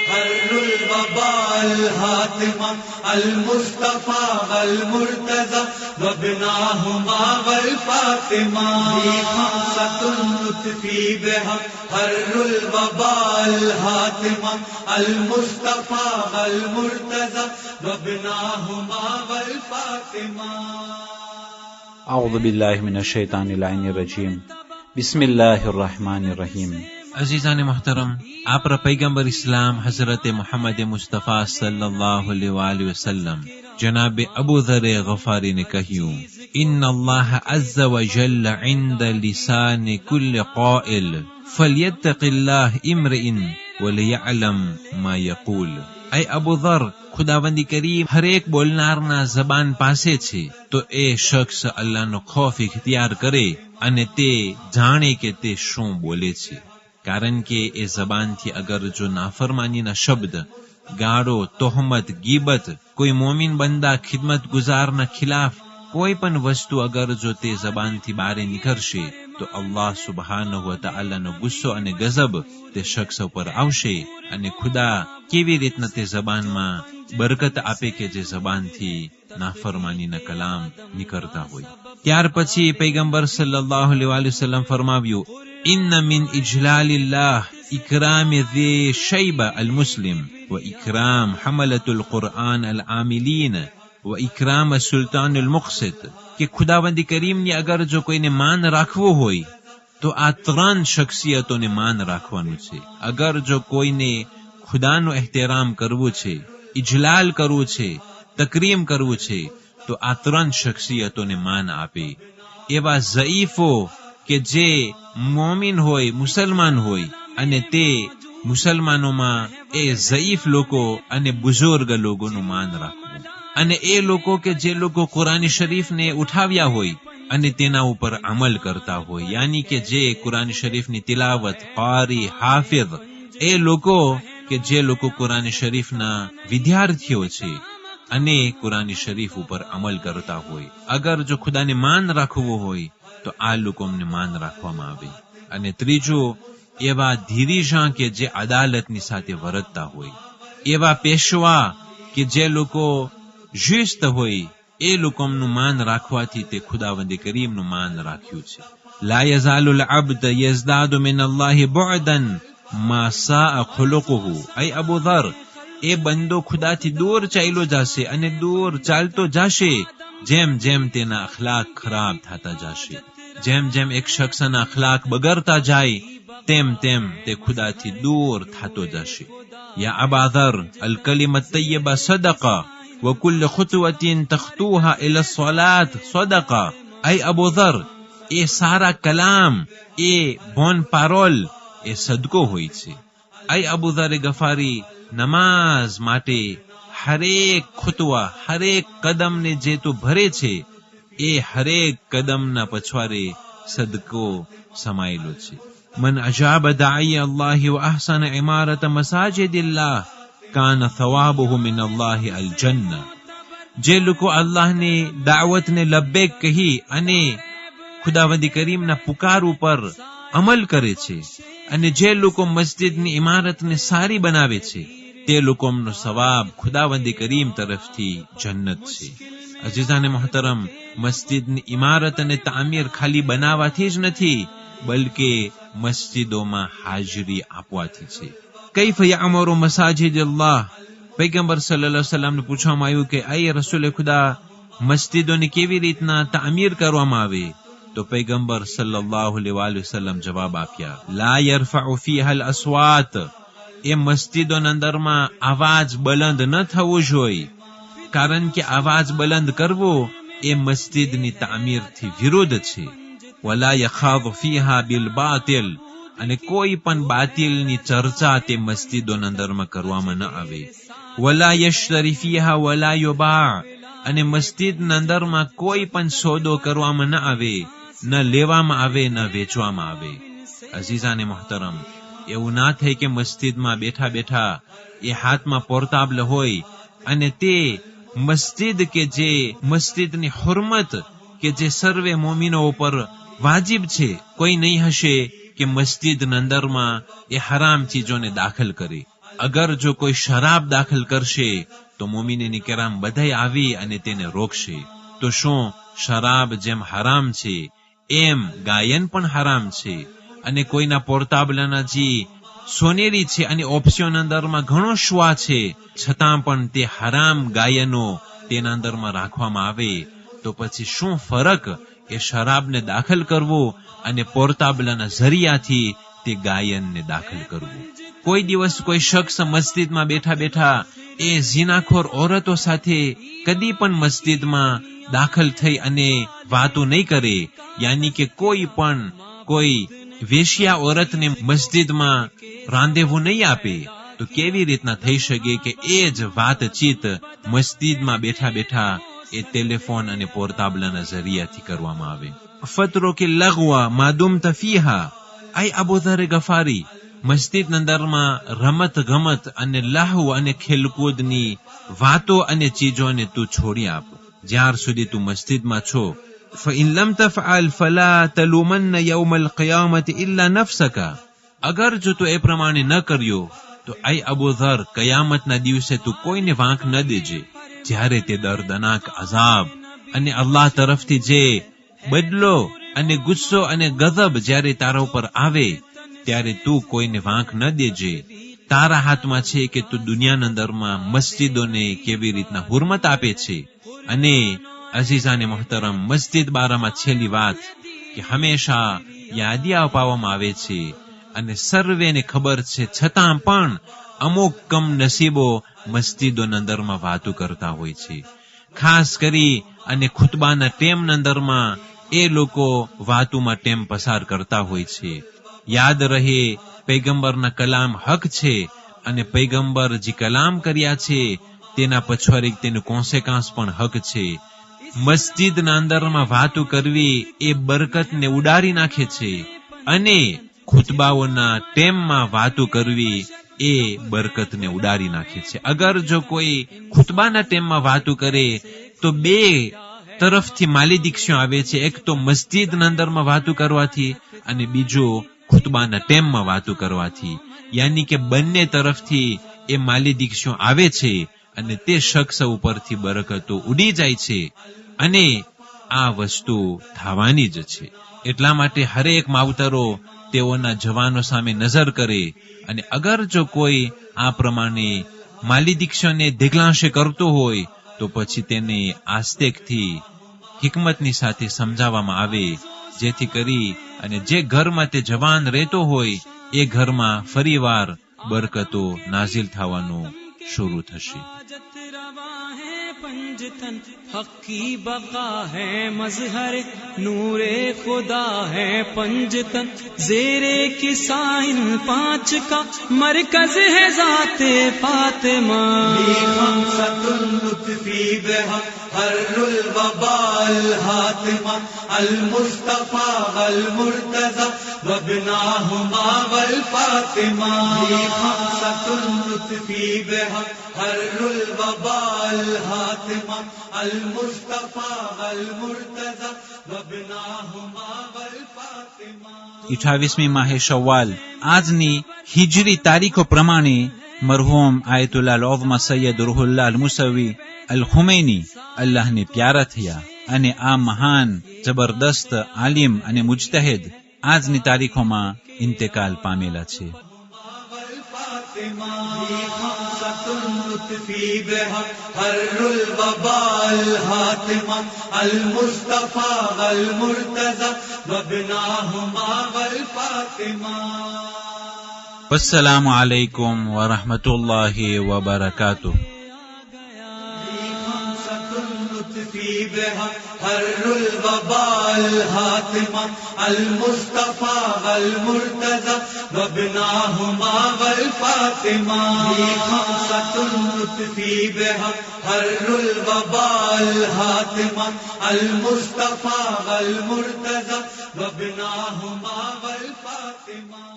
हर्रुल वबाल हातिमा अल मुस्तफा वल मुर्तजा वबनाहुमा वल फातिमा खमसतुन नुतफी बिहा हर्रुल वबाल हातिमा अल मुस्तफा वल मुर्तजा वबनाहुमा वल फातिमा। अऊज़ु बिल्लाहि मिनश शैतानिर रजीम। बिस्मिल्लाहिर रहमानिर रहीम। अजीजान मोहतरम, आप पैगंबर इस्लाम हजरत मोहम्मद मुस्तफ़ा सल्लल्लाहु अलैहि वसल्लम जनाब अबू ज़र गफारी ने कहियो, इन्नल्लाह अज़्ज़ व जल्ल इंद लिसान कुल्ल क़ाइल फल्यत्तक़िल्लाह इम्रिइन वलियअलम मा यक़ूल। ऐ अबू ज़र, खुदावंदी करीम हरेक बोलनाરના જબાન પાસે છે, તો એ શખ્સ અલ્લાહનો ખૌફ ઇખ્તિયાર કરે અને તે જાણે કે તે શું બોલે છે, કારણ કે એ જબાનથી અગર જો નાફરમાનીના શબ્દ, ગાળો, તોહમત, ગીબત, કોઈ મોમિન બંદા ખિદમત ગુજારના ખિલાફ કોઈ પણ વસ્તુ અગર જો તે જબાનથી બહાર નીકળશે તો અલ્લાહ સુબહાનહુ વ તઆલાનો ગુસ્સો અને ગજબ તે શખ્સ ઉપર આવશે અને ખુદા કેવી રીતના તે જબાનમાં બરકત આપે કે જે જબાનથી નાફરમાનીના કલામ નીકળતા હોય। ત્યાર પછી પૈગંબર સલ્લલ્લાહુ અલૈહિ વસલ્લમ ફરમાવ્યું, ઇન્ન મિન ઇજલાલિલ્લાહ ઇકરામ ذي شيبة المسلم وإكرام حملة القرآن العاملين وإكرام السلطان المقسط કે ખુદાવંદી કરીમની અગર જો કોઈને માન રાખવું હોય તો આ ત્રણ શખ્સિયતોને માન રાખવાનું છે। અગર જો કોઈને ખુદાનું એહતરામ કરવું છે, ઇજલાલ કરવું છે, તકરીમ કરવું છે, તો આ ત્રણ શખ્સિયતોને માન આપે। એવા ઝઈફો કે જે મોમિન હોય, મુસલમાન હોય અને તે મુસલમાનોમાં એ ઝઈફ લોકો અને બુઝુર્ગ લોકોનું માન રાખવું, અને એ લોકો કે જે લોકો કુરાન શરીફને ઉઠાવ્યા હોય અને તેના ઉપર અમલ કરતા હોય, યાની કે જે કુરાન શરીફની તિલાવત, કારી, હાફિઝ, એ લોકો કે જે લોકો કુરાન શરીફના વિદ્યાર્થીઓ છે અને કુરાન શરીફ ઉપર અમલ કરતા હોય, અગર જો ખુદાને માન રાખવું હોય તો આ લોકોને માન રાખવામાં આવે। અને ત્રીજું, એવા ધીરીજા કે જે અદાલતની સાથે વર્તતા હોય, એવા પેશવા કે જે લોકો જુસ્ત હોય, એ લોકોનું માન રાખવાથી તે ખુદાવંદી કરીમનું માન રાખ્યું છે। લા યઝાલુલ અબ્દ યઝદાદુ મિનલ્લાહી બુઅદન મા સાઅ ખુલુકુહુ। ऐ અબુ ઝર, એ બંદો ખુદાથી દૂર ચાલ્યો જશે અને દૂર ચાલતો જશે જેમ જેમ તેના અખલાક ખરાબ થતા જશે। જેમ જેમ એક શખ્સના અખલાક બગડતા જાય તેમ તેમ તે ખુદાથી દૂર થતો જશે। યા અબા ઝર, અલ કલિમત તય્યબા સદકા وكل خطوة تخطوها إلى الصلاة صدقة। أي أبو ذر، ए सारा कलाम, ए बोन पारोल, ए सदको होई छे। आई अबू ज़र गफारी, नमाज माटे हरेक खुतवा, हरेक कदम ने जे तो भरे छे, ए हरेक कदम ना पछवारे सदको समायेलो छे। मन अजाब दाई अल्लाह व अहसन इमारत मसाजिदिल्लाह कान थवाबुहु मिन अल्लाह अल जन्नह। जे लोको अल्लाह ने दावत ने लब्बैक कही अने खुदावंदी करीमना पुकार ઉપર અમલ કરે છે અને જે લોકો મસ્જિદની ઇમારતને સારી બનાવે છે તે લોકોનો સવાબ ખુદાવંદી કરીમ તરફથી જન્નત છે। અજીઝાને મોહતરમ, મસ્જિદની ઇમારત અને તામીર ખાલી બનાવવાથી જ નથી, બલકે મસ્જિદોમાં હાજરી આપવાથી છે। કૈફ યઅમરુ મસાજિદ અલ્લાહ, પૈગંબર સલ્લલ્લાહુ અલૈહિ વસલ્લમને પૂછવામાં આવ્યું કે આય રસૂલે ખુદા, મસ્જિદોની કેવી રીતના તામીર કરવામાં આવે? તો પૈગંબર સલ્લલ્લાહુ અલૈહિ વસલ્લમ જવાબ આપ્યા, લા યરફઉ ફીહા અલ અસ્વાત, એ મસ્જિદોના અંદરમાં આવાજ બલંદ ન થવો જોઈએ, કારણ કે આવાજ બલંદ કરવો એ મસ્જિદની તામીરથી વિરુદ્ધ છે। વલા યખાદ ફીહા બિલ બાતિલ, અને કોઈ પણ બાતિલની ચર્ચા તે મસ્જિદોના અંદરમાં કરવામાં ન આવે। વલા યશ્તરી ફીહા વલા યુબા, અને મસ્જિદના અંદરમાં કોઈ પણ સોદો કરવામાં ન આવે, ન લેવામાં આવે, ન વેચવામાં આવે। અઝીઝાને મોહતરમ, એવું ના થાય કે મસ્જિદમાં બેઠા બેઠા એ હાથમાં પોર્ટાબલ હોય અને તે મસ્જિદ કે જે મસ્જિદની હુરમત કે જે સર્વે મોમિનો ઉપર વાજિબ છે, કોઈ નહીં હશે કે મસ્જિદના અંદરમાં એ હરામ ચીજોને દાખલ કરે। અગર જો કોઈ શરાબ દાખલ કરશે તો મોમિનીન કિરામ બધાય આવી અને તેને રોકશે. તો શું શરાબ જેમ હરામ છે એમ ગાયન પણ હરામ છે? અને કોઈના પોર્તાબલાના જે સોનેરી છે અને ઓપ્શન અંદરમાં ઘણો શ્વા છે, છતાં પણ તે હરામ ગાયનો તેના અંદરમાં રાખવામાં આવે તો પછી શું ફરક એ શરાબને દાખલ કરવું અને પોર્તાબલાના જરિયાથી તે ગાયનને દાખલ કરવું? કોઈ દિવસ કોઈ શખ્સ મસ્જિદમાં બેઠા બેઠા એ ઝીનાખોર ઔરતો સાથે કદી પણ મસ્જિદમાં દાખલ થઈ અને વાતો નહીં કરે, યાની કે કોઈ વેશ્યા ઔરતને મસ્જિદમાં રાંદેવું નહીં આપે, તો કેવી રીતના થઈ શકે કે એ જ વાતચીત મસ્જિદમાં બેઠા બેઠા એ ટેલિફોન અને પોર્તાબલાના જરિયાથી કરવામાં આવે? ફતરોકે લગવા માદુમ તફીહા. આઈ અબુ ધર ગફારી, મસ્જિદ અંદરમાં રમત ગમત અને લાહુ અને ખેલકૂદની વાતો અને ચીજોને તું છોડી આપ જ્યાર સુધી તું મસ્જિદમાં છો. فإن لم تفعل فلا تلومن يوم القيامة إلا نفسك. અગર જો તું એ પ્રમાણે ન કર્યો તો આઈ અબુ ધર, કયામતના દિવસે તું કોઈને વાંક ન દેજે. જ્યારે તે દર્દનાક અઝાબ અને અલ્લાહ તરફથી જે બદલો અને ગુસ્સો અને ગઝબ જ્યારે તારા ઉપર આવે ત્યારે તું કોઈને વાંક ન દેજે. તારા હાથમાં છે કે તું દુનિયાના અંદરમાં મસ્જિદોને કેવી રીતના હુરમત આપે છે. અને અઝીઝાને મોહતરમ, મસ્જિદ બારામાં છેલ્લી વાત કે હંમેશા યાદી અપાવવામાં આવે છે અને સર્વેને ખબર છે, છતાં પણ અમુક કમ નસીબો મસ્જિદોના અંદરમાં વાતો કરતા હોય છે. ખાસ કરી અને ખુતબાના ટેમના અંદરમાં એ લોકો વાતોમાં ટેમ પસાર કરતા હોય છે. યાદ રહે, પૈગંબરના કલામ હક છે અને પૈગંબર જે કલામ કર્યા છે તેના પછવાડી તેનું કોન્સિક્વન્સ પણ હક છે. મસ્જિદના અંદરમાં વાતો કરવી એ બરકતને ઉડાડી નાખે છે અને ખુતબાઓના ટેમમાં વાતો કરવી એ બરકતને ઉડાડી નાખે છે. અગર જો કોઈ ખુતબાના ટેમમાં વાતો કરે તો બે તરફથી માલિદીક્ષો આવે છે. એક તો મસ્જિદના અંદરમાં વાતો કરવાથી અને બીજો ખુતબાના ટેમમાં વાતો કરવાથી, યાની કે બંને તરફથી એ માલિદીક્ષો આવે છે અને તે શખ્સ ઉપરથી બરકતો ઉડી જાય છે અને આ વસ્તુ થવાની જ છે. એટલા માટે હરેક માવતરો તેઓના જવાનો સામે નજર કરે અને અગર જો કોઈ આ પ્રમાણે માલિદીક્ષોને દિગ્લાંશે કરતો હોય તો પછી તેને આસ્તેકથી હિકમતની સાથે સમજાવવામાં આવે, જેથી કરી અને જે ઘરમાં તે જવાન રહેતો હોય એ ઘરમાં ફરીવાર બરકતો નાઝિલ થવાનું શરૂ થશે. पंजतन हकी बका है मजहर नूरे खुदा है पंजतन जेरे किसाइन 5 का मरकज है जाते फातिमा. खमसतुन लुत्फी बेहा हर्रुल वबाल हातिमा अल मुस्तफा वल मुर्तजा वबनाहुमा वल फातिमा. खमसतुन लुत्फी बेहा हर्रुल वबाल हातिमा अल मुस्तफा वल मुर्तजा वबनाहुमा वल फातिमा. 28મી માહે શવ્વાલ આજની હિજરી તારીખો પ્રમાણે મરહૂમ આયતુલ્લાહ અલ-ઉઝ્મા સૈયદ રૂહુલ્લાહ અલ-મુસવી અલ-ખુમૈની અલ્લાહને પ્યારા થયા અને આ મહાન જબરદસ્ત આલિમ અને મુજતહિદ આજની તારીખોમાં ઇન્તેકાલ પામેલા છે. लुत्फी बेहा हर्रुल वबाल हातिमा अल मुस्तफा वल मुर्तजा वबनाहुमा वल फातिमा. अस्सलामु अलैकुम व रहमतुल्लाहि व बरकातुह. بها حر الوبال حاتما المصطفى والمرتضى وابناهما والفاطمة. خمسة لطفي بها حر الوبال حاتما المصطفى والمرتضى وابناهما والفاطمة.